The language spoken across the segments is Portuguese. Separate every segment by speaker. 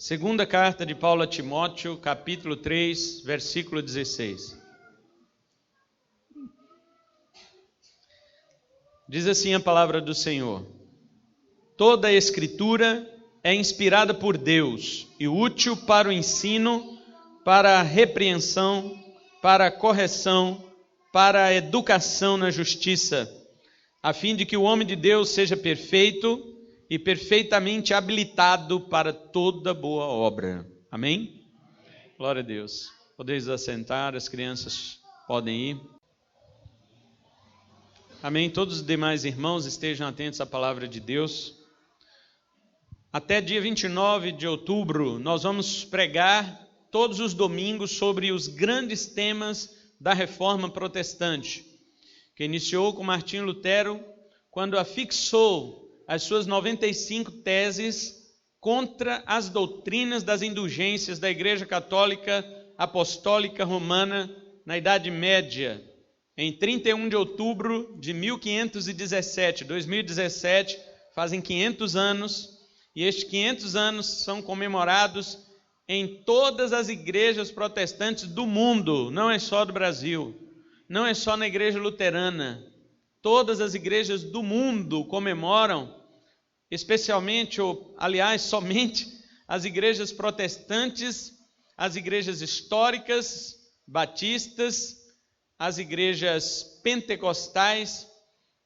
Speaker 1: Segunda carta de Paulo a Timóteo, capítulo 3, versículo 16. Diz assim a palavra do Senhor: toda a Escritura é inspirada por Deus e útil para o ensino, para a repreensão, para a correção, para a educação na justiça, a fim de que o homem de Deus seja perfeito e perfeitamente habilitado para toda boa obra. Amém? Glória a Deus. Podeis assentar, as crianças podem ir. Amém? Todos os demais irmãos estejam atentos à palavra de Deus. Até dia 29 de outubro, nós vamos pregar todos os domingos sobre os grandes temas da Reforma Protestante, que iniciou com Martinho Lutero, quando afixou as suas 95 teses contra as doutrinas das indulgências da Igreja Católica Apostólica Romana na Idade Média, em 31 de outubro de 1517, 2017, fazem 500 anos, e estes 500 anos são comemorados em todas as igrejas protestantes do mundo, não é só do Brasil, não é só na igreja luterana. Todas as igrejas do mundo comemoram, especialmente, ou aliás, somente as igrejas protestantes, as igrejas históricas, batistas, as igrejas pentecostais,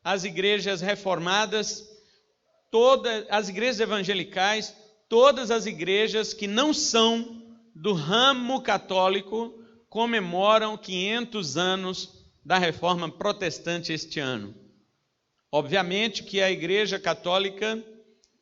Speaker 1: as igrejas reformadas, todas as igrejas evangelicais, todas as igrejas que não são do ramo católico comemoram 500 anos da Reforma Protestante este ano. Obviamente que a Igreja Católica,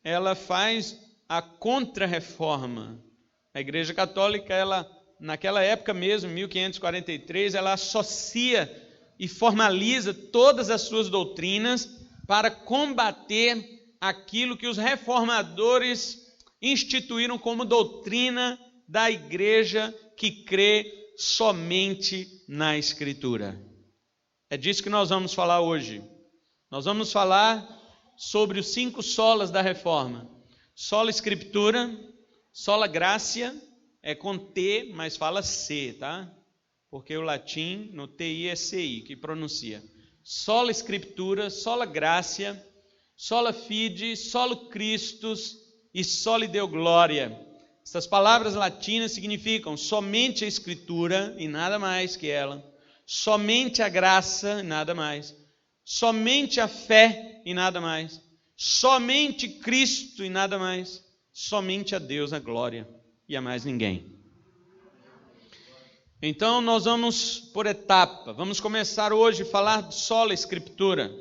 Speaker 1: ela faz a contra-reforma. A Igreja Católica, ela, naquela época mesmo, 1543, ela associa e formaliza todas as suas doutrinas para combater aquilo que os reformadores instituíram como doutrina da Igreja que crê somente na Escritura. É disso que nós vamos falar hoje. Nós vamos falar sobre os 5 solas da Reforma. Sola Escritura, sola Gratia, é com T, mas fala C, tá? Porque o latim, no TI é CI, que pronuncia. Sola Escritura, sola Gratia, sola Fide, solo Christus e soli Deo Gloria. Essas palavras latinas significam somente a Escritura e nada mais que ela. Somente a graça e nada mais, somente a fé e nada mais, somente Cristo e nada mais, somente a Deus a glória e a mais ninguém. Então nós vamos por etapa, vamos começar hoje a falar de sola Escritura.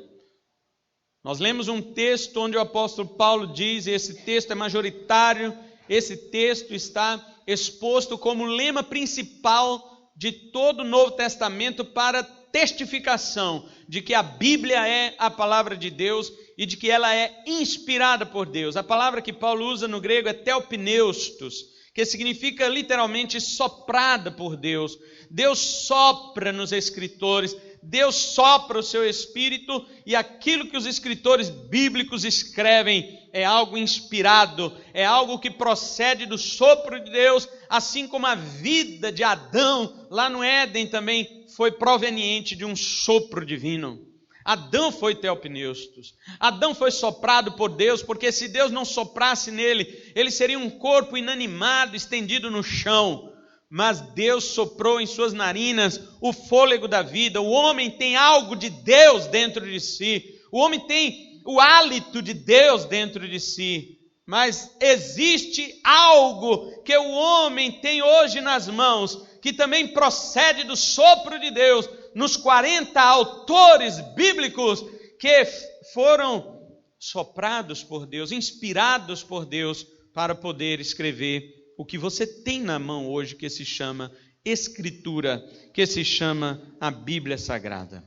Speaker 1: Nós lemos um texto onde o apóstolo Paulo diz, e esse texto é majoritário, esse texto está exposto como lema principal de todo o Novo Testamento para testificação de que a Bíblia é a palavra de Deus e de que ela é inspirada por Deus. A palavra que Paulo usa no grego é theopneustos, que significa literalmente soprada por Deus. Deus sopra nos escritores, Deus sopra o seu Espírito e aquilo que os escritores bíblicos escrevem é algo inspirado, é algo que procede do sopro de Deus, assim como a vida de Adão lá no Éden também foi proveniente de um sopro divino. Adão foi theopneustos, Adão foi soprado por Deus, porque se Deus não soprasse nele, ele seria um corpo inanimado, estendido no chão. Mas Deus soprou em suas narinas o fôlego da vida. O homem tem algo de Deus dentro de si. O homem tem o hálito de Deus dentro de si. Mas existe algo que o homem tem hoje nas mãos, que também procede do sopro de Deus, nos 40 autores bíblicos que foram soprados por Deus, inspirados por Deus para poder escrever o que você tem na mão hoje, que se chama Escritura, que se chama a Bíblia Sagrada.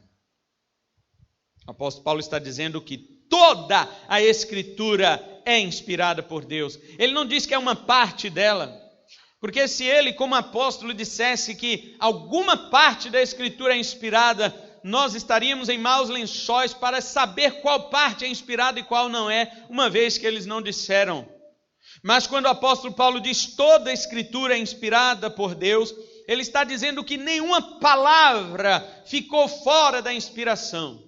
Speaker 1: O apóstolo Paulo está dizendo que toda a Escritura é inspirada por Deus. Ele não diz que é uma parte dela, porque se ele, como apóstolo, dissesse que alguma parte da Escritura é inspirada, nós estaríamos em maus lençóis para saber qual parte é inspirada e qual não é, uma vez que eles não disseram. Mas quando o apóstolo Paulo diz toda a escritura é inspirada por Deus, ele está dizendo que nenhuma palavra ficou fora da inspiração.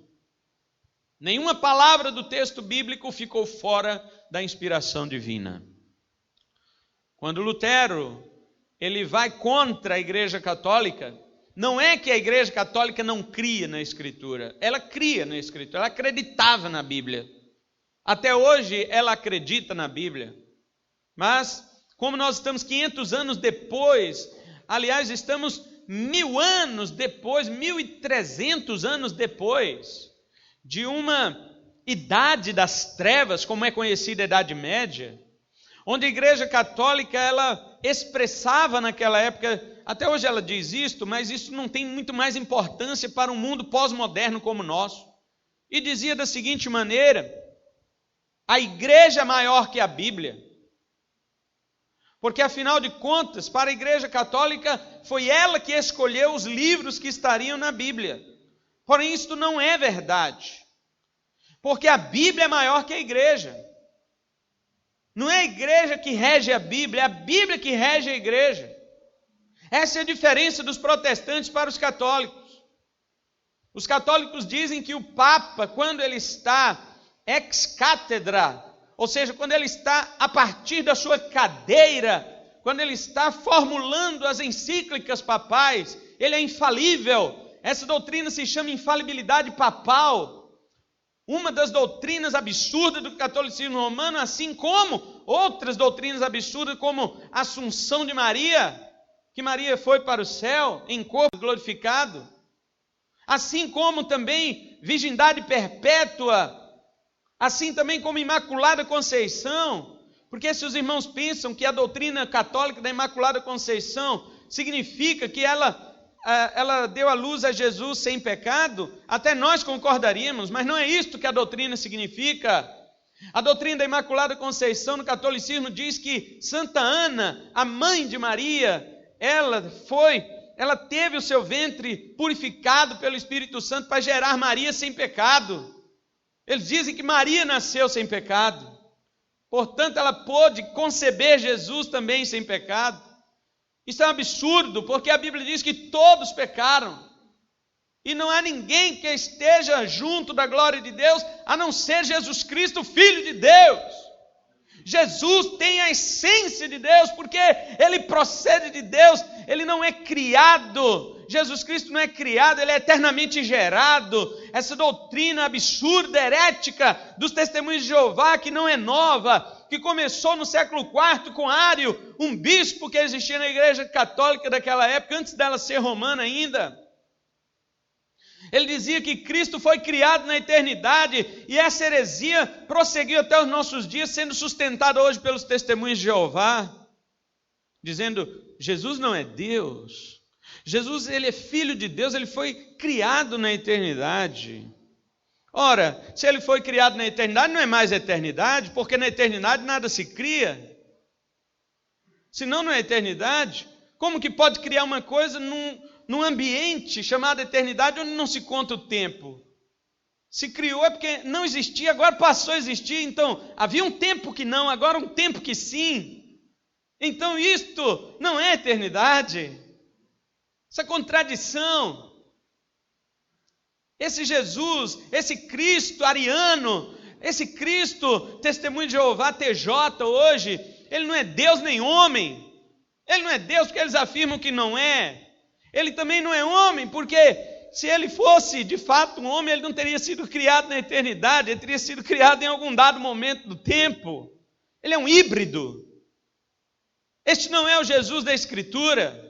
Speaker 1: Nenhuma palavra do texto bíblico ficou fora da inspiração divina. Quando Lutero ele vai contra a Igreja Católica, não é que a Igreja Católica não cria na Escritura. Ela cria na Escritura, ela acreditava na Bíblia. Até hoje ela acredita na Bíblia. Mas, como nós estamos 500 anos depois, aliás, estamos 1000 anos depois, 1300 anos depois, de uma idade das trevas, como é conhecida a Idade Média, onde a Igreja Católica, ela expressava naquela época, até hoje ela diz isto, mas isso não tem muito mais importância para um mundo pós-moderno como o nosso. E dizia da seguinte maneira: a Igreja é maior que a Bíblia. Porque, afinal de contas, para a Igreja Católica, foi ela que escolheu os livros que estariam na Bíblia. Porém, isto não é verdade. Porque a Bíblia é maior que a Igreja. Não é a Igreja que rege a Bíblia, é a Bíblia que rege a Igreja. Essa é a diferença dos protestantes para os católicos. Os católicos dizem que o Papa, quando ele está ex cátedra, ou seja, quando ele está a partir da sua cadeira, quando ele está formulando as encíclicas papais, ele é infalível. Essa doutrina se chama infalibilidade papal. Uma das doutrinas absurdas do catolicismo romano, assim como outras doutrinas absurdas, como a Assunção de Maria, que Maria foi para o céu em corpo glorificado, assim como também virgindade perpétua, assim também como Imaculada Conceição, porque se os irmãos pensam que a doutrina católica da Imaculada Conceição significa que ela deu à luz a Jesus sem pecado, até nós concordaríamos, mas não é isto que a doutrina significa. A doutrina da Imaculada Conceição no catolicismo diz que Santa Ana, a mãe de Maria, ela teve o seu ventre purificado pelo Espírito Santo para gerar Maria sem pecado. Eles dizem que Maria nasceu sem pecado, portanto ela pôde conceber Jesus também sem pecado. Isso é um absurdo, porque a Bíblia diz que todos pecaram, e não há ninguém que esteja junto da glória de Deus, a não ser Jesus Cristo, Filho de Deus. Jesus tem a essência de Deus, porque ele procede de Deus, ele não é criado. Jesus Cristo não é criado, ele é eternamente gerado. Essa doutrina absurda, herética dos testemunhos de Jeová, que não é nova, que começou no século IV com Ário, um bispo que existia na Igreja Católica daquela época, antes dela ser romana ainda. Ele dizia que Cristo foi criado na eternidade, e essa heresia prosseguiu até os nossos dias, sendo sustentada hoje pelos testemunhos de Jeová, dizendo: Jesus não é Deus. Jesus, ele é filho de Deus, ele foi criado na eternidade. Ora, se ele foi criado na eternidade, não é mais eternidade, porque na eternidade nada se cria. Senão não é eternidade. Como que pode criar uma coisa num ambiente chamado eternidade, onde não se conta o tempo? Se criou é porque não existia, agora passou a existir. Então, havia um tempo que não, agora um tempo que sim. Então isto não é eternidade. Essa contradição. Esse Jesus, esse Cristo ariano, esse Cristo, testemunho de Jeová, TJ hoje, ele não é Deus nem homem. Ele não é Deus porque eles afirmam que não é. Ele também não é homem, porque se ele fosse de fato um homem, ele não teria sido criado na eternidade, ele teria sido criado em algum dado momento do tempo. Ele é um híbrido. Este não é o Jesus da Escritura.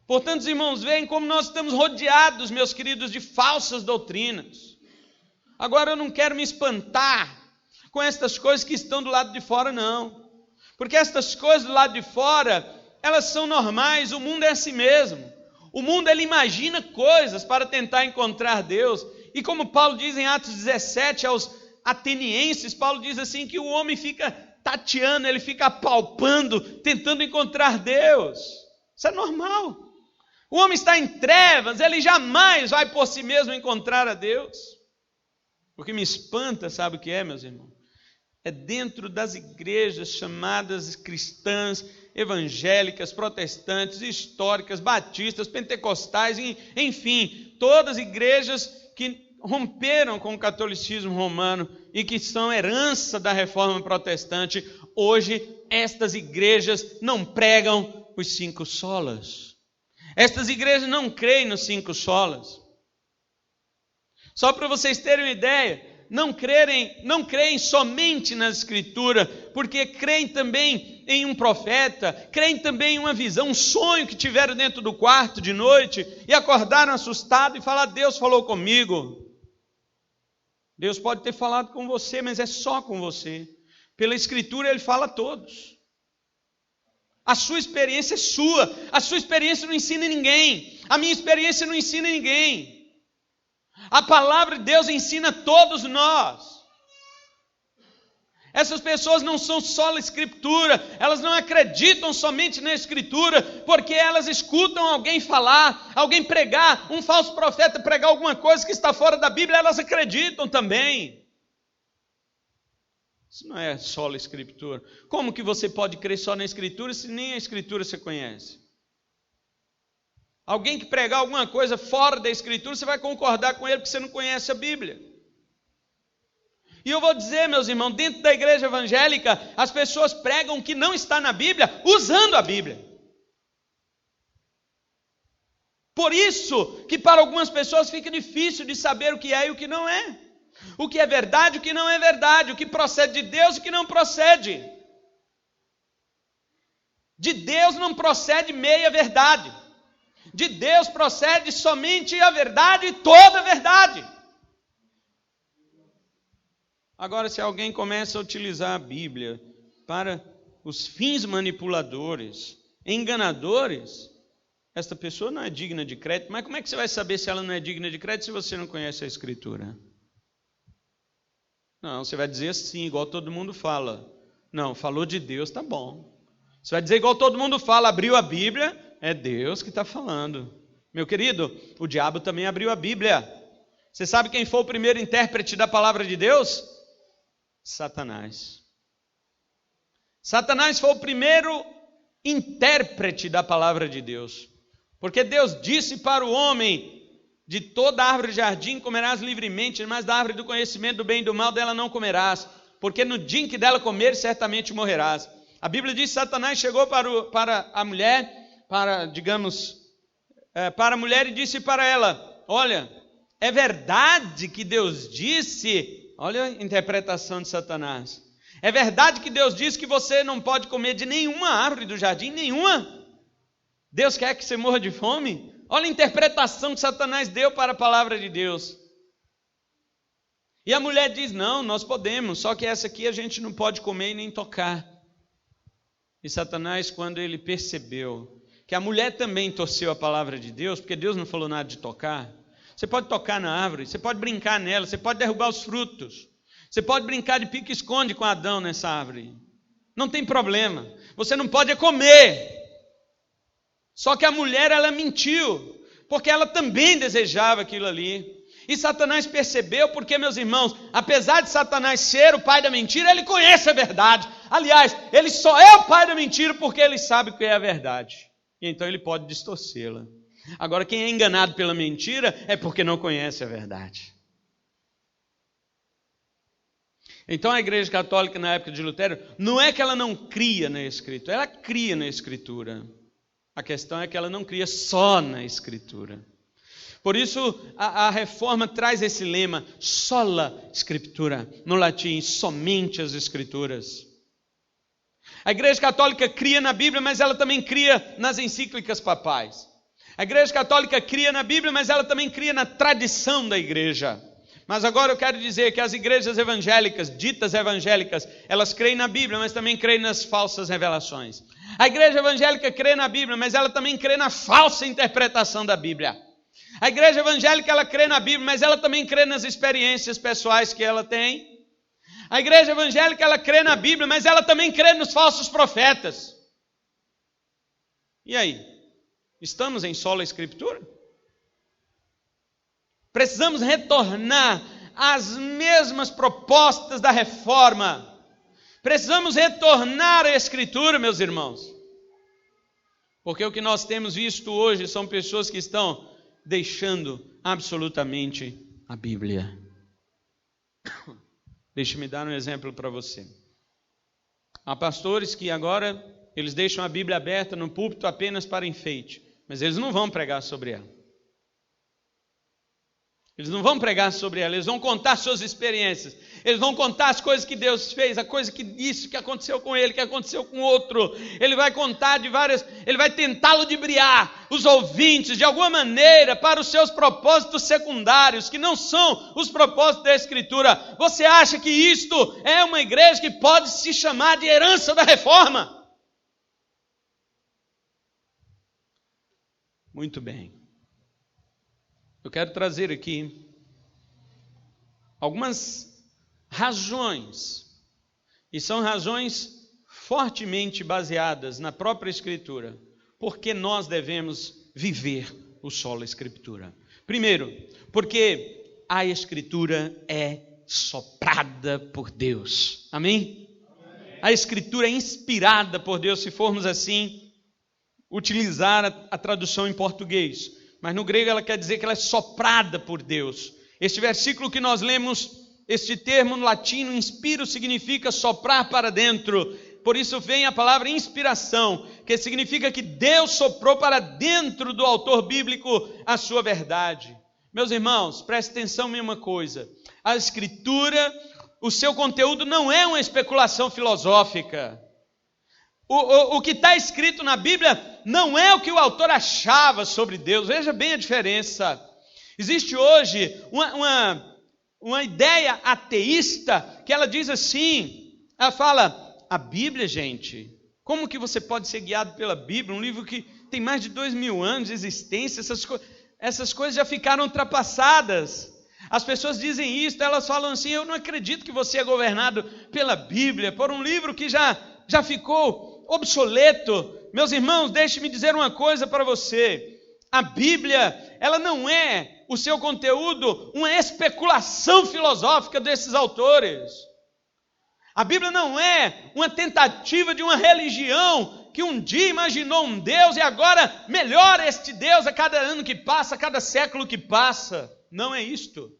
Speaker 1: Portanto, os irmãos, veem como nós estamos rodeados, meus queridos, de falsas doutrinas. Agora, eu não quero me espantar com estas coisas que estão do lado de fora, não. Porque estas coisas do lado de fora, elas são normais, o mundo é assim mesmo. O mundo, ele imagina coisas para tentar encontrar Deus. E como Paulo diz em Atos 17 aos atenienses, Paulo diz assim que o homem fica tateando, ele fica apalpando, tentando encontrar Deus. Isso é normal. O homem está em trevas, ele jamais vai por si mesmo encontrar a Deus. O que me espanta, sabe o que é, meus irmãos? é dentro das igrejas chamadas cristãs, evangélicas, protestantes, históricas, batistas, pentecostais, enfim, todas igrejas que romperam com o catolicismo romano e que são herança da reforma protestante. Hoje, estas igrejas não pregam os 5 solas. Estas igrejas não creem nos 5 solas. Só para vocês terem uma ideia, não creem somente na Escritura, porque creem também em um profeta, creem também em uma visão, um sonho que tiveram dentro do quarto de noite e acordaram assustados e falaram: Deus falou comigo. Deus pode ter falado com você, mas é só com você. Pela Escritura Ele fala a todos. A sua experiência é sua, a sua experiência não ensina ninguém, a minha experiência não ensina ninguém. A palavra de Deus ensina a todos nós. Essas pessoas não são só a Escritura, elas não acreditam somente na Escritura, porque elas escutam alguém falar, alguém pregar, um falso profeta pregar alguma coisa que está fora da Bíblia, elas acreditam também. Isso não é só a Escritura. Como que você pode crer só na Escritura se nem a Escritura você conhece? Alguém que pregar alguma coisa fora da Escritura, você vai concordar com ele porque você não conhece a Bíblia. E eu vou dizer, meus irmãos, dentro da igreja evangélica, as pessoas pregam o que não está na Bíblia, usando a Bíblia. Por isso que para algumas pessoas fica difícil de saber o que é e o que não é. O que é verdade e o que não é verdade, o que procede de Deus e o que não procede. De Deus não procede meia verdade. De Deus procede somente a verdade e toda a verdade. Agora, se alguém começa a utilizar a Bíblia para os fins manipuladores, enganadores, esta pessoa não é digna de crédito. Mas como é que você vai saber se ela não é digna de crédito se você não conhece a Escritura? Não, você vai dizer assim, igual todo mundo fala. Não, falou de Deus, tá bom. Você vai dizer igual todo mundo fala, abriu a Bíblia, é Deus que está falando. Meu querido, o diabo também abriu a Bíblia. Você sabe quem foi o primeiro intérprete da palavra de Deus? Satanás. Satanás foi o primeiro intérprete da palavra de Deus. Porque Deus disse para o homem: de toda árvore do jardim comerás livremente, mas da árvore do conhecimento do bem e do mal dela não comerás, porque no dia em que dela comeres certamente morrerás. A Bíblia diz que Satanás chegou para a mulher, para a mulher e disse para ela: olha, é verdade que Deus disse... Olha a interpretação de Satanás. É verdade que Deus disse que você não pode comer de nenhuma árvore do jardim, nenhuma. Deus quer que você morra de fome? Olha a interpretação que Satanás deu para a palavra de Deus. E a mulher diz: não, nós podemos, só que essa aqui a gente não pode comer e nem tocar. E Satanás, quando ele percebeu que a mulher também torceu a palavra de Deus, porque Deus não falou nada de tocar. Você pode tocar na árvore, você pode brincar nela, você pode derrubar os frutos, você pode brincar de pique-esconde com Adão nessa árvore. Não tem problema. Você não pode comer. Só que a mulher, ela mentiu, porque ela também desejava aquilo ali. E Satanás percebeu, porque, meus irmãos, apesar de Satanás ser o pai da mentira, ele conhece a verdade. Aliás, ele só é o pai da mentira porque ele sabe o que é a verdade. E então ele pode distorcê-la. Agora, quem é enganado pela mentira é porque não conhece a verdade. Então, a Igreja Católica, na época de Lutero, não é que ela não cria na Escritura, ela cria na Escritura. A questão é que ela não cria só na Escritura. Por isso, a Reforma traz esse lema, sola Scriptura, no latim, somente as Escrituras. A Igreja Católica cria na Bíblia, mas ela também cria nas encíclicas papais. A Igreja Católica cria na Bíblia, mas ela também cria na tradição da igreja. Mas agora eu quero dizer que as igrejas evangélicas, ditas evangélicas, elas creem na Bíblia, mas também creem nas falsas revelações. A igreja evangélica crê na Bíblia, mas ela também crê na falsa interpretação da Bíblia. A igreja evangélica, ela crê na Bíblia, mas ela também crê nas experiências pessoais que ela tem. A igreja evangélica, ela crê na Bíblia, mas ela também crê nos falsos profetas. E aí? Estamos em sola Escritura? Precisamos retornar às mesmas propostas da reforma. Precisamos retornar à Escritura, meus irmãos. Porque o que nós temos visto hoje são pessoas que estão deixando absolutamente a Bíblia. Deixe-me dar um exemplo para você. Há pastores que agora eles deixam a Bíblia aberta no púlpito apenas para enfeite, mas eles não vão pregar sobre ela. Eles não vão pregar sobre ela, eles vão contar suas experiências, eles vão contar as coisas que Deus fez, a coisa que isso que aconteceu com ele, que aconteceu com outro. Ele vai contar de várias, ele vai tentar ludibriar os ouvintes de alguma maneira para os seus propósitos secundários, que não são os propósitos da Escritura. Você acha que isto é uma igreja que pode se chamar de herança da reforma? Muito bem. Eu quero trazer aqui algumas razões, e são razões fortemente baseadas na própria Escritura, porque nós devemos viver o sola Escritura. Primeiro, porque a Escritura é soprada por Deus. Amém? Amém. A Escritura é inspirada por Deus, se formos assim, utilizar a tradução em português. Mas no grego ela quer dizer que ela é soprada por Deus. Este versículo que nós lemos, este termo no latino, inspiro, significa soprar para dentro. Por isso vem a palavra inspiração, que significa que Deus soprou para dentro do autor bíblico a sua verdade. Meus irmãos, prestem atenção em uma coisa. A Escritura, o seu conteúdo não é uma especulação filosófica. O que está escrito na Bíblia não é o que o autor achava sobre Deus. Veja bem a diferença. Existe hoje uma ideia ateísta que ela diz assim, ela fala, a Bíblia, gente, como que você pode ser guiado pela Bíblia? Um livro que tem mais de 2000 anos de existência, essas coisas já ficaram ultrapassadas. As pessoas dizem isso, elas falam assim, eu não acredito que você é governado pela Bíblia, por um livro que já ficou obsoleto. Meus irmãos, deixe-me dizer uma coisa para você. A Bíblia, ela não é o seu conteúdo uma especulação filosófica desses autores. A Bíblia não é uma tentativa de uma religião que um dia imaginou um Deus e agora melhora este Deus a cada ano que passa, a cada século que passa. Não é isto.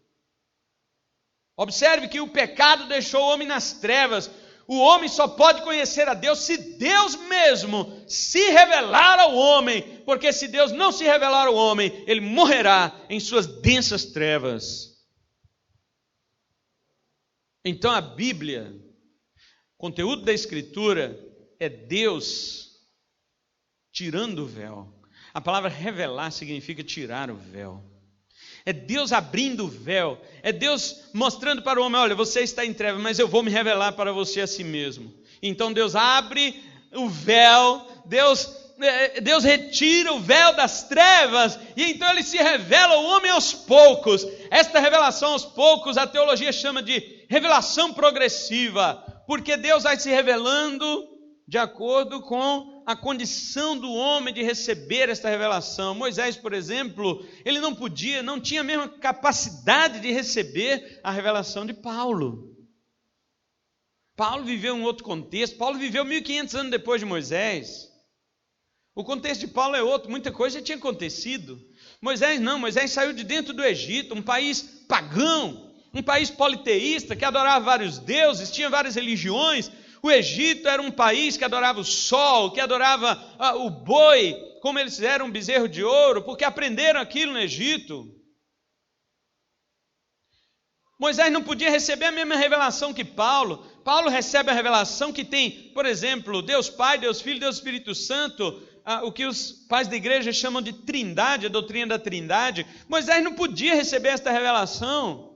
Speaker 1: Observe que o pecado deixou o homem nas trevas. O homem só pode conhecer a Deus se Deus mesmo se revelar ao homem, porque se Deus não se revelar ao homem, ele morrerá em suas densas trevas. Então a Bíblia, conteúdo da Escritura, é Deus tirando o véu. A palavra revelar significa tirar o véu. É Deus abrindo o véu, é Deus mostrando para o homem, olha, você está em trevas, mas eu vou me revelar para você a si mesmo. Então Deus abre o véu, Deus retira o véu das trevas, e então ele se revela ao homem aos poucos. Esta revelação aos poucos, a teologia chama de revelação progressiva, porque Deus vai se revelando de acordo com a condição do homem de receber esta revelação. Moisés, por exemplo, ele não tinha a mesma capacidade de receber a revelação de Paulo. Paulo viveu um outro contexto, Paulo viveu 1500 anos depois de Moisés. O contexto de Paulo é outro, muita coisa já tinha acontecido. Moisés não, Moisés saiu de dentro do Egito, um país pagão, um país politeísta, que adorava vários deuses, tinha várias religiões. O Egito era um país que adorava o sol, que adorava o boi, como eles fizeram um bezerro de ouro, porque aprenderam aquilo no Egito. Moisés não podia receber a mesma revelação que Paulo. Paulo recebe a revelação que tem, por exemplo, Deus Pai, Deus Filho, Deus Espírito Santo, o que os pais da igreja chamam de trindade, a doutrina da trindade. Moisés não podia receber esta revelação.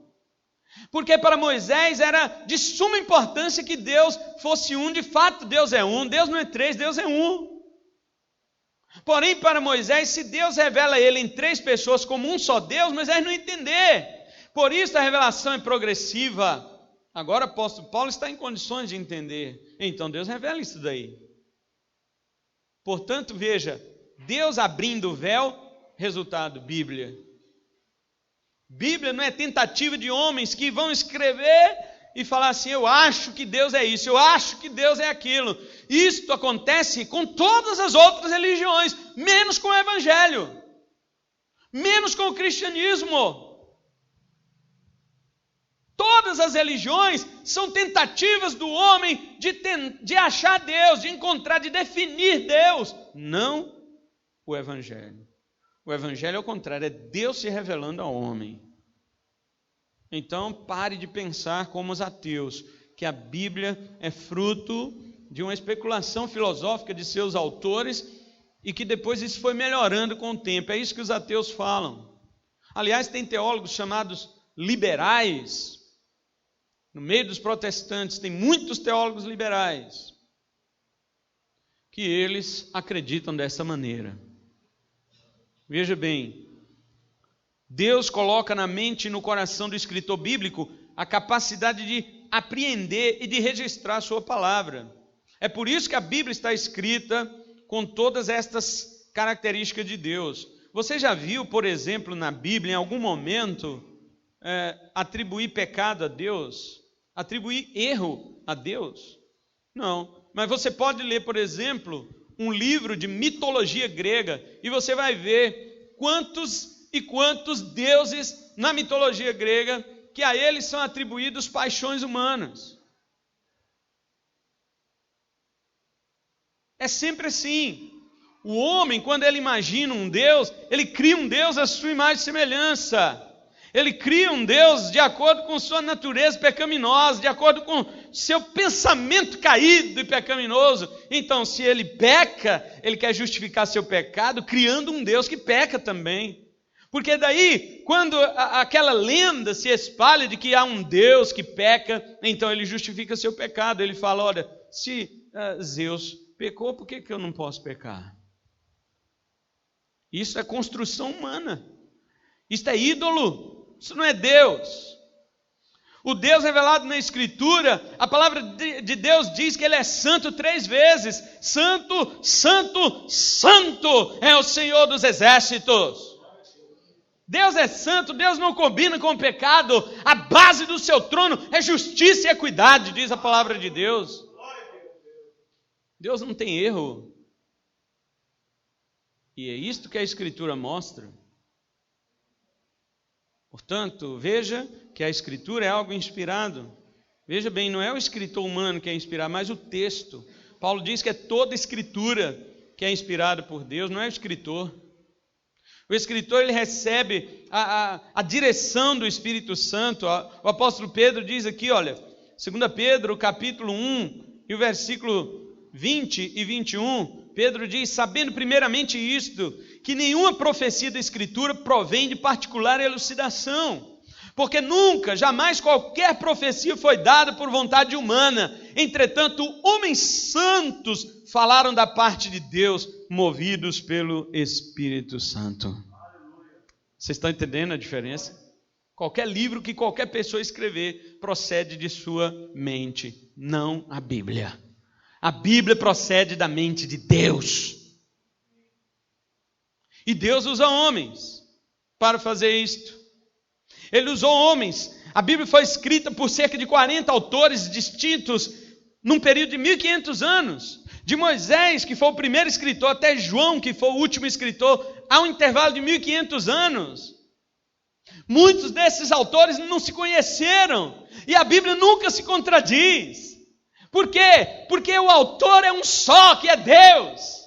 Speaker 1: Porque para Moisés era de suma importância que Deus fosse um. De fato, Deus é um. Deus não é três, Deus é um. Porém, para Moisés, se Deus revela ele em três pessoas como um só Deus, Moisés não ia entender. Por isso a revelação é progressiva. Agora o apóstolo Paulo está em condições de entender. Então Deus revela isso daí. Portanto, veja, Deus abrindo o véu, resultado, Bíblia. Bíblia não é tentativa de homens que vão escrever e falar assim: eu acho que Deus é isso, eu acho que Deus é aquilo. Isto acontece com todas as outras religiões, menos com o Evangelho, menos com o cristianismo. Todas as religiões são tentativas do homem de achar Deus, de encontrar, de definir Deus, não o Evangelho. O Evangelho, ao contrário, é Deus se revelando ao homem. Então, pare de pensar como os ateus, que a Bíblia é fruto de uma especulação filosófica de seus autores e que depois isso foi melhorando com o tempo. É isso que os ateus falam. Aliás, tem teólogos chamados liberais. No meio dos protestantes tem muitos teólogos liberais que eles acreditam dessa maneira. Veja bem, Deus coloca na mente e no coração do escritor bíblico a capacidade de apreender e de registrar a sua palavra. É por isso que a Bíblia está escrita com todas estas características de Deus. Você já viu, por exemplo, na Bíblia, em algum momento, atribuir pecado a Deus? Atribuir erro a Deus? Não. Mas você pode ler, por exemplo, um livro de mitologia grega e você vai ver quantos e quantos deuses na mitologia grega que a eles são atribuídos paixões humanas. É sempre assim. O homem, quando ele imagina um Deus, ele cria um Deus à sua imagem e semelhança. Ele cria um Deus de acordo com sua natureza pecaminosa, de acordo com seu pensamento caído e pecaminoso. Então, se ele peca, ele quer justificar seu pecado criando um Deus que peca também. Porque daí, quando aquela lenda se espalha de que há um Deus que peca, então ele justifica seu pecado. Ele fala: olha, se Zeus pecou, por que eu não posso pecar? Isso é construção humana. Isso é ídolo. Isso não é Deus. O Deus revelado na Escritura, a palavra de Deus diz que Ele é santo 3 vezes. Santo, santo, santo é o Senhor dos exércitos. Deus é santo, Deus não combina com o pecado. A base do seu trono é justiça e equidade, diz a palavra de Deus. Deus não tem erro. E é isto que a Escritura mostra. Portanto, veja que a Escritura é algo inspirado. Veja bem, não é o escritor humano que é inspirado, mas o texto. Paulo diz que é toda Escritura que é inspirada por Deus, não é o escritor. O escritor, ele recebe a direção do Espírito Santo. O apóstolo Pedro diz aqui, olha, 2 Pedro, capítulo 1, e o versículo 20 e 21, Pedro diz: sabendo primeiramente isto, que nenhuma profecia da Escritura provém de particular elucidação, porque nunca, jamais qualquer profecia foi dada por vontade humana. Entretanto, homens santos falaram da parte de Deus, movidos pelo Espírito Santo. Vocês estão entendendo a diferença? Qualquer livro que qualquer pessoa escrever procede de sua mente, não a Bíblia. A Bíblia procede da mente de Deus. E Deus usa homens para fazer isto. Ele usou homens. A Bíblia foi escrita por cerca de 40 autores distintos num período de 1500 anos. De Moisés, que foi o primeiro escritor, até João, que foi o último escritor, há um intervalo de 1500 anos. Muitos desses autores não se conheceram. E a Bíblia nunca se contradiz. Por quê? Porque o autor é um só, que é Deus.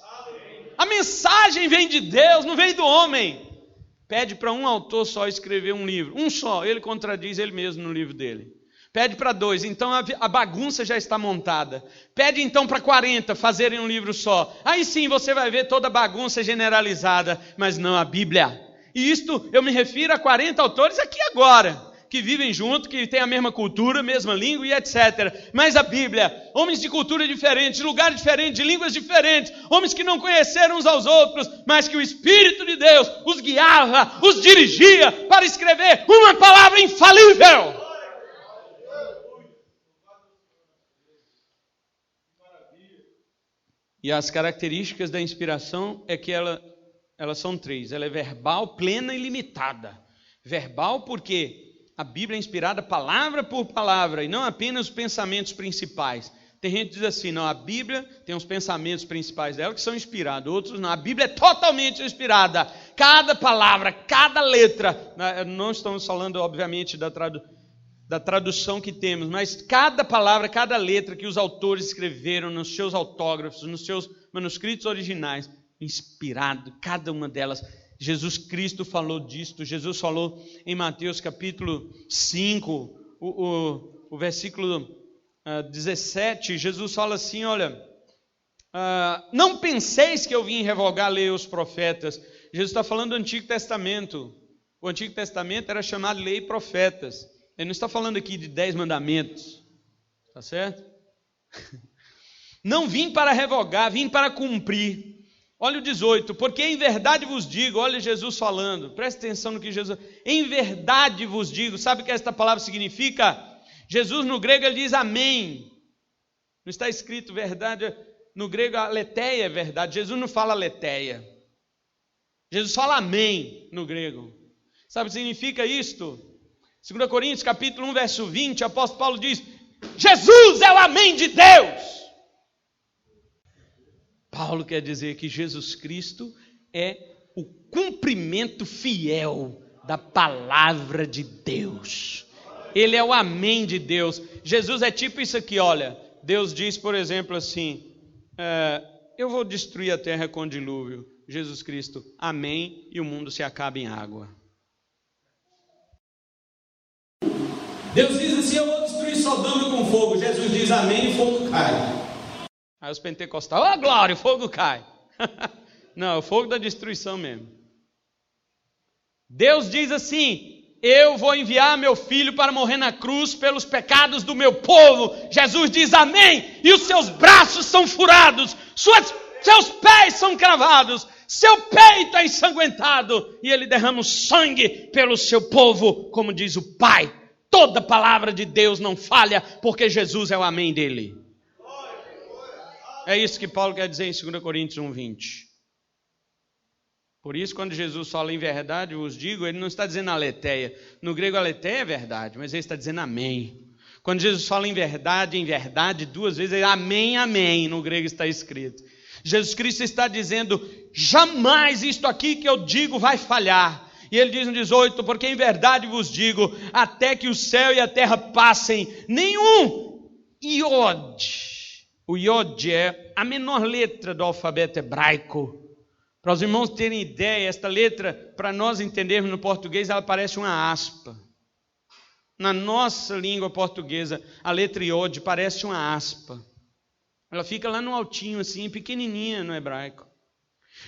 Speaker 1: A mensagem vem de Deus, não vem do homem. Pede para um autor só escrever um livro, um só, ele contradiz ele mesmo no livro dele. Pede para 2, então a bagunça já está montada. Pede então para 40 fazerem um livro só. Aí sim você vai ver toda a bagunça generalizada, mas não a Bíblia. E isto eu me refiro a 40 autores aqui agora, que vivem junto, que têm a mesma cultura, mesma língua e etc. Mas a Bíblia, homens de cultura diferentes, de lugares diferentes, de línguas diferentes, homens que não conheceram uns aos outros, mas que o Espírito de Deus os guiava, os dirigia para escrever uma palavra infalível. E as características da inspiração é que elas são 3. Ela é verbal, plena e limitada. Verbal porque a Bíblia é inspirada palavra por palavra e não apenas os pensamentos principais. Tem gente que diz assim, não, a Bíblia tem os pensamentos principais dela que são inspirados, outros não. A Bíblia é totalmente inspirada. Cada palavra, cada letra, não estamos falando, obviamente, da tradução que temos, mas cada palavra, cada letra que os autores escreveram nos seus autógrafos, nos seus manuscritos originais, inspirado, cada uma delas. Jesus Cristo falou disto. Jesus falou em Mateus capítulo 5, o versículo 17, Jesus fala assim, olha, não penseis que eu vim revogar a lei e os profetas. Jesus está falando do Antigo Testamento. O Antigo Testamento era chamado lei e profetas. Ele não está falando aqui de 10 mandamentos, tá certo? Não vim para revogar, vim para cumprir. Olha o 18, porque em verdade vos digo, olha Jesus falando, presta atenção no que Jesus, em verdade vos digo, sabe o que esta palavra significa? Jesus no grego ele diz amém, não está escrito verdade, no grego aletheia é verdade, Jesus não fala aletheia, Jesus fala amém no grego, sabe o que significa isto? 2 Coríntios capítulo 1 verso 20, o apóstolo Paulo diz, Jesus é o amém de Deus. Paulo quer dizer que Jesus Cristo é o cumprimento fiel da palavra de Deus. Ele é o amém de Deus. Jesus é tipo isso aqui, olha. Deus diz, por exemplo, assim, eu vou destruir a terra com dilúvio. Jesus Cristo, amém, e o mundo se acaba em água. Deus diz assim, eu vou destruir Sodoma com fogo. Jesus diz amém e o fogo cai. Aí os pentecostais, glória, o fogo cai. Não, é o fogo da destruição mesmo. Deus diz assim, eu vou enviar meu filho para morrer na cruz pelos pecados do meu povo. Jesus diz amém, e os seus braços são furados, seus pés são cravados, seu peito é ensanguentado, e ele derrama o sangue pelo seu povo, como diz o Pai. Toda palavra de Deus não falha, porque Jesus é o amém dele. É isso que Paulo quer dizer em 2 Coríntios 1:20. Por isso, quando Jesus fala em verdade, vos digo, ele não está dizendo aletheia. No grego, aletheia é verdade, mas ele está dizendo amém. Quando Jesus fala em verdade, duas vezes, ele amém, amém, no grego está escrito. Jesus Cristo está dizendo, jamais isto aqui que eu digo vai falhar. E ele diz no 18, porque em verdade vos digo, até que o céu e a terra passem, nenhum iode. O iode é a menor letra do alfabeto hebraico. Para os irmãos terem ideia, esta letra, para nós entendermos no português, ela parece uma aspa. Na nossa língua portuguesa, a letra iode parece uma aspa. Ela fica lá no altinho assim, pequenininha no hebraico.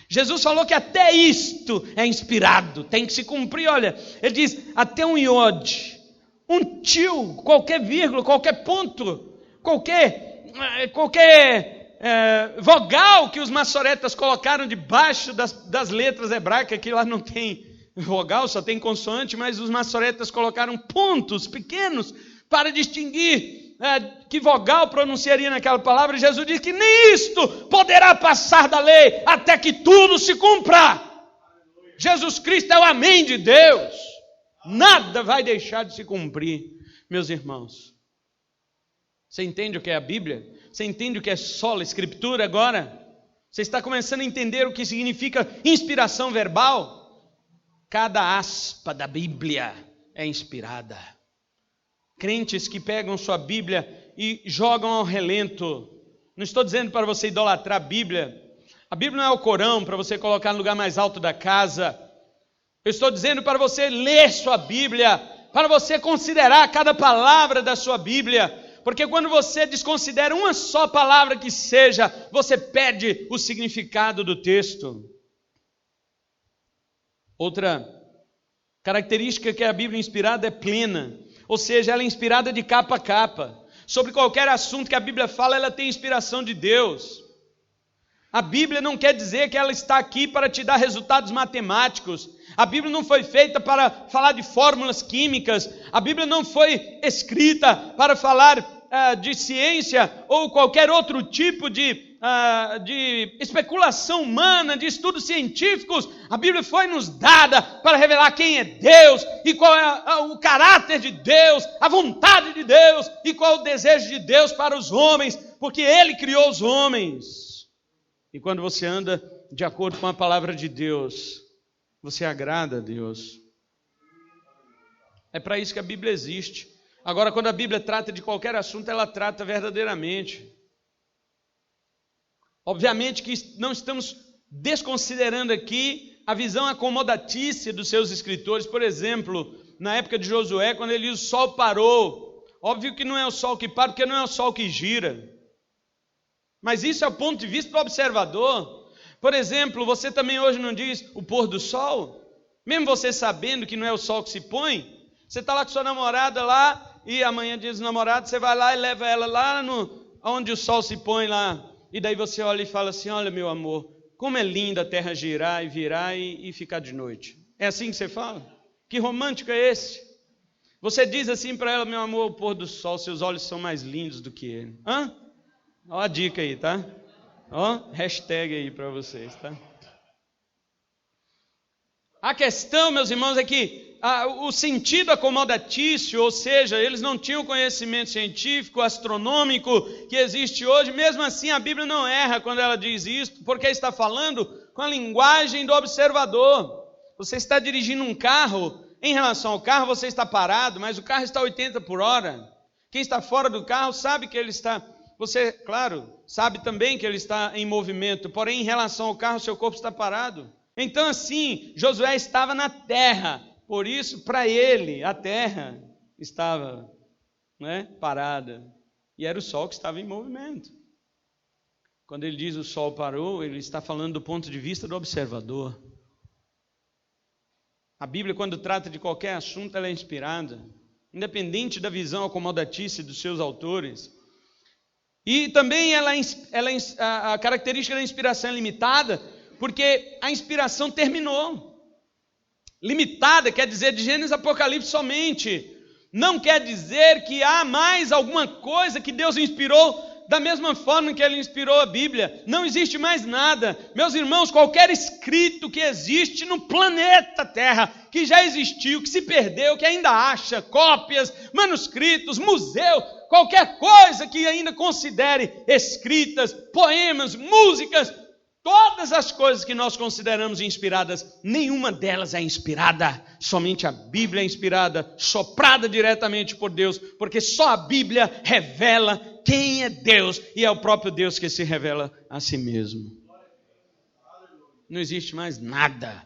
Speaker 1: Jesus falou que até isto é inspirado, tem que se cumprir, olha. Ele diz, até um iode, um tio, qualquer vírgula, qualquer ponto, qualquer vogal que os maçoretas colocaram debaixo das letras hebraicas, que lá não tem vogal, só tem consoante, mas os maçoretas colocaram pontos pequenos para distinguir que vogal pronunciaria naquela palavra. Jesus diz que nem isto poderá passar da lei até que tudo se cumpra. Jesus Cristo é o amém de Deus, nada vai deixar de se cumprir, meus irmãos. Você entende o que é a Bíblia? Você entende o que é sola escritura agora? Você está começando a entender o que significa inspiração verbal? Cada aspa da Bíblia é inspirada. Crentes que pegam sua Bíblia e jogam ao relento. Não estou dizendo para você idolatrar a Bíblia. A Bíblia não é o Corão para você colocar no lugar mais alto da casa. Eu estou dizendo para você ler sua Bíblia, para você considerar cada palavra da sua Bíblia. Porque quando você desconsidera uma só palavra que seja, você perde o significado do texto. Outra característica que a Bíblia inspirada é plena. Ou seja, ela é inspirada de capa a capa. Sobre qualquer assunto que a Bíblia fala, ela tem inspiração de Deus. A Bíblia não quer dizer que ela está aqui para te dar resultados matemáticos. A Bíblia não foi feita para falar de fórmulas químicas. A Bíblia não foi escrita para falar de ciência ou qualquer outro tipo de especulação humana, de estudos científicos. A Bíblia foi nos dada para revelar quem é Deus e qual é o caráter de Deus, a vontade de Deus e qual é o desejo de Deus para os homens, porque Ele criou os homens. E quando você anda de acordo com a palavra de Deus, você agrada a Deus. É para isso que a Bíblia existe. Agora, quando a Bíblia trata de qualquer assunto, ela trata verdadeiramente. Obviamente que não estamos desconsiderando aqui a visão acomodatícia dos seus escritores. Por exemplo, na época de Josué, quando ele diz o sol parou. Óbvio que não é o sol que para, porque não é o sol que gira. Mas isso é o ponto de vista do observador. Por exemplo, você também hoje não diz o pôr do sol? Mesmo você sabendo que não é o sol que se põe, você está lá com sua namorada lá, e amanhã dia dos namorados, você vai lá e leva ela lá onde o sol se põe lá. E daí você olha e fala assim: olha, meu amor, como é linda a terra girar e virar e ficar de noite. É assim que você fala? Que romântico é esse? Você diz assim para ela: meu amor, o pôr do sol, seus olhos são mais lindos do que ele. Hã? Ó a dica aí, tá? Ó, hashtag aí para vocês, tá? A questão, meus irmãos, é que o sentido acomodatício, ou seja, eles não tinham o conhecimento científico, astronômico que existe hoje. Mesmo assim, a Bíblia não erra quando ela diz isso, porque está falando com a linguagem do observador. Você está dirigindo um carro, em relação ao carro você está parado, mas o carro está a 80 por hora. Quem está fora do carro sabe que ele está... Você, claro, sabe também que ele está em movimento, porém, em relação ao carro, seu corpo está parado. Então, assim, Josué estava na terra, por isso, para ele, a terra estava parada, e era o sol que estava em movimento. Quando ele diz o sol parou, ele está falando do ponto de vista do observador. A Bíblia, quando trata de qualquer assunto, ela é inspirada, independente da visão acomodatícia dos seus autores. E também a característica da inspiração é limitada, porque a inspiração terminou. Limitada quer dizer de Gênesis a Apocalipse somente. Não quer dizer que há mais alguma coisa que Deus inspirou da mesma forma que Ele inspirou a Bíblia. Não existe mais nada. Meus irmãos, qualquer escrito que existe no planeta Terra, que já existiu, que se perdeu, que ainda acha cópias, manuscritos, museu, qualquer coisa que ainda considere escritas, poemas, músicas, todas as coisas que nós consideramos inspiradas, nenhuma delas é inspirada. Somente a Bíblia é inspirada, soprada diretamente por Deus, porque só a Bíblia revela quem é Deus, e é o próprio Deus que se revela a si mesmo. Não existe mais nada.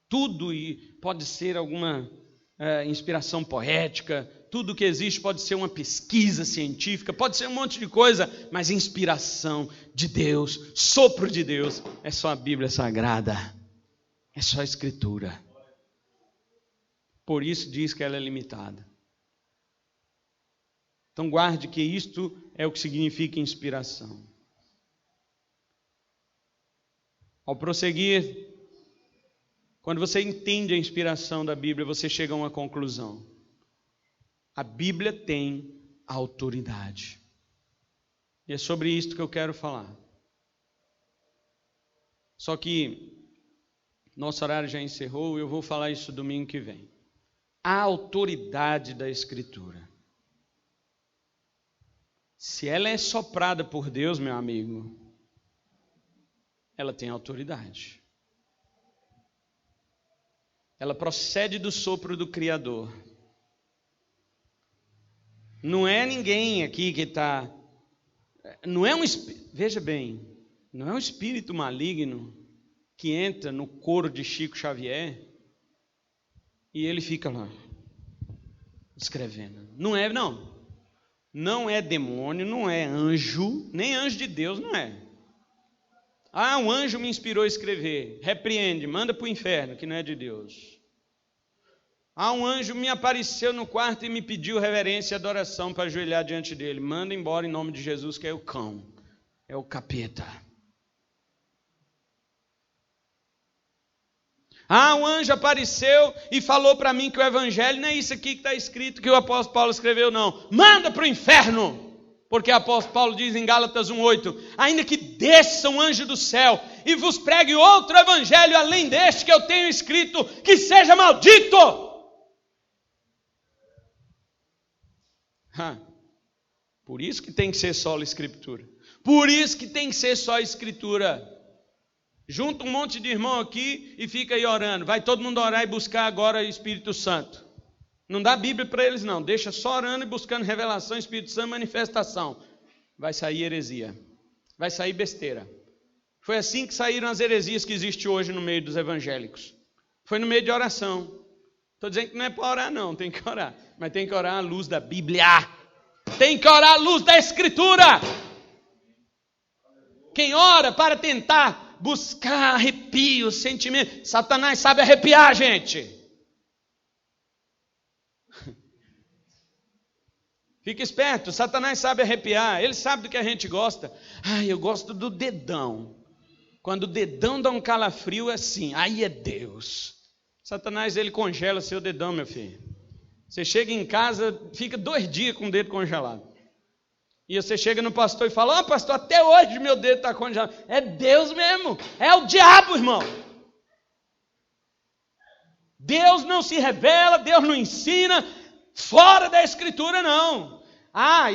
Speaker 1: Tudo pode ser alguma inspiração poética, tudo que existe pode ser uma pesquisa científica, pode ser um monte de coisa, mas inspiração de Deus, sopro de Deus, é só a Bíblia Sagrada, é só a Escritura. Por isso diz que ela é limitada. Então guarde que isto é o que significa inspiração. Ao prosseguir, quando você entende a inspiração da Bíblia, você chega a uma conclusão. A Bíblia tem autoridade. E é sobre isto que eu quero falar. Só que nosso horário já encerrou e eu vou falar isso domingo que vem. A autoridade da Escritura. Se ela é soprada por Deus, meu amigo, ela tem autoridade. Ela procede do sopro do Criador. Não é ninguém aqui que está... Veja bem, não é um espírito maligno que entra no coro de Chico Xavier e ele fica lá escrevendo. Não é, não. Não é demônio, não é anjo, nem anjo de Deus, não é. Ah, um anjo me inspirou a escrever. Repreende, manda para o inferno, que não é de Deus. Ah, um anjo me apareceu no quarto e me pediu reverência e adoração para ajoelhar diante dele. Manda embora em nome de Jesus, que é o cão, é o capeta. Ah, um anjo apareceu e falou para mim que o evangelho não é isso aqui que está escrito que o apóstolo Paulo escreveu, não. Manda para o inferno! Porque o apóstolo Paulo diz em Gálatas 1,8: ainda que desça um anjo do céu e vos pregue outro evangelho além deste que eu tenho escrito, que seja maldito! Por isso que tem que ser só a escritura. Por isso que tem que ser só a escritura. Junta um monte de irmão aqui e fica aí orando. Vai todo mundo orar e buscar agora o Espírito Santo. Não dá Bíblia para eles não. Deixa só orando e buscando revelação, Espírito Santo, manifestação. Vai sair heresia. Vai sair besteira. Foi assim que saíram as heresias que existem hoje no meio dos evangélicos. Foi no meio de oração. Estou dizendo que não é para orar não, tem que orar. Mas tem que orar à luz da Bíblia. Tem que orar à luz da Escritura. Quem ora para tentar buscar arrepio, sentimento. Satanás sabe arrepiar, gente. Fica esperto, Satanás sabe arrepiar. Ele sabe do que a gente gosta. Eu gosto do dedão. Quando o dedão dá um calafrio assim, aí é Deus. Satanás, ele congela seu dedão, meu filho. Você chega em casa, fica 2 dias com o dedo congelado. E você chega no pastor e fala: pastor, até hoje meu dedo está congelado. É Deus mesmo, é o diabo, irmão. Deus não se revela, Deus não ensina fora da Escritura, não.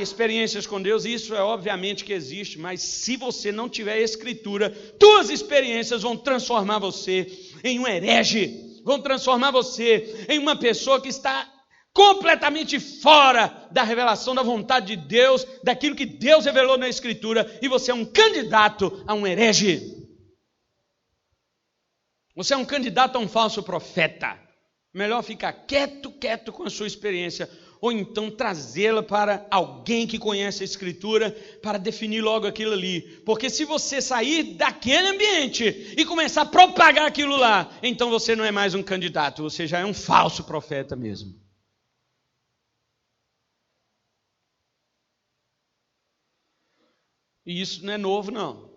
Speaker 1: Experiências com Deus, isso é obviamente que existe, mas se você não tiver a Escritura, tuas experiências vão transformar você em um herege, vão transformar você em uma pessoa que está completamente fora da revelação da vontade de Deus, daquilo que Deus revelou na Escritura, e você é um candidato a um herege. Você é um candidato a um falso profeta. Melhor ficar quieto com a sua experiência, ou então trazê-la para alguém que conhece a Escritura, para definir logo aquilo ali. Porque se você sair daquele ambiente e começar a propagar aquilo lá, então você não é mais um candidato, você já é um falso profeta mesmo. E isso não é novo, não.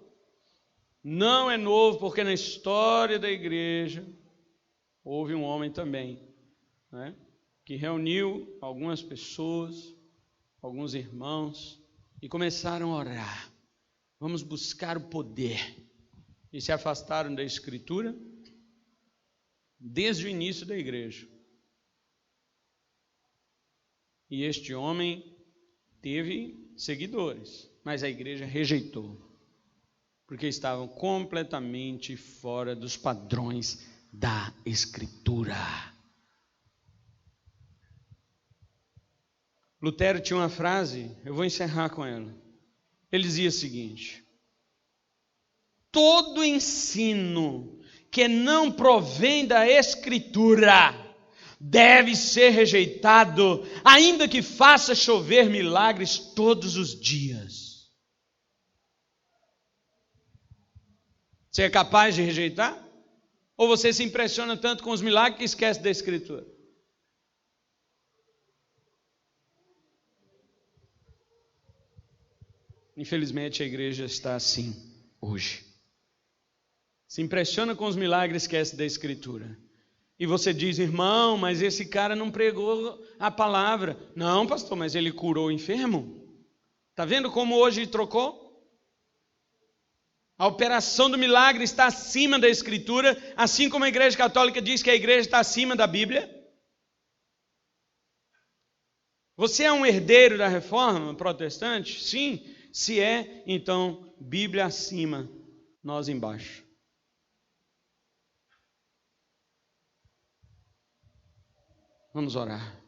Speaker 1: Não é novo, porque na história da igreja houve um homem também, né, que reuniu algumas pessoas, alguns irmãos, e começaram a orar. Vamos buscar o poder. E se afastaram da Escritura desde o início da igreja. E este homem teve seguidores, mas a igreja rejeitou, porque estavam completamente fora dos padrões da Escritura. Lutero tinha uma frase, eu vou encerrar com ela. Ele dizia o seguinte: todo ensino que não provém da Escritura deve ser rejeitado, ainda que faça chover milagres todos os dias. Você é capaz de rejeitar? Ou você se impressiona tanto com os milagres que esquece da Escritura? Infelizmente a igreja está assim hoje. Se impressiona com os milagres e esquece da Escritura. E você diz: irmão, mas esse cara não pregou a palavra. Não, pastor, mas ele curou o enfermo. Está vendo como hoje trocou? A operação do milagre está acima da Escritura, assim como a Igreja Católica diz que a igreja está acima da Bíblia. Você é um herdeiro da Reforma Protestante? Sim. Se é, então, Bíblia acima, nós embaixo. Vamos orar.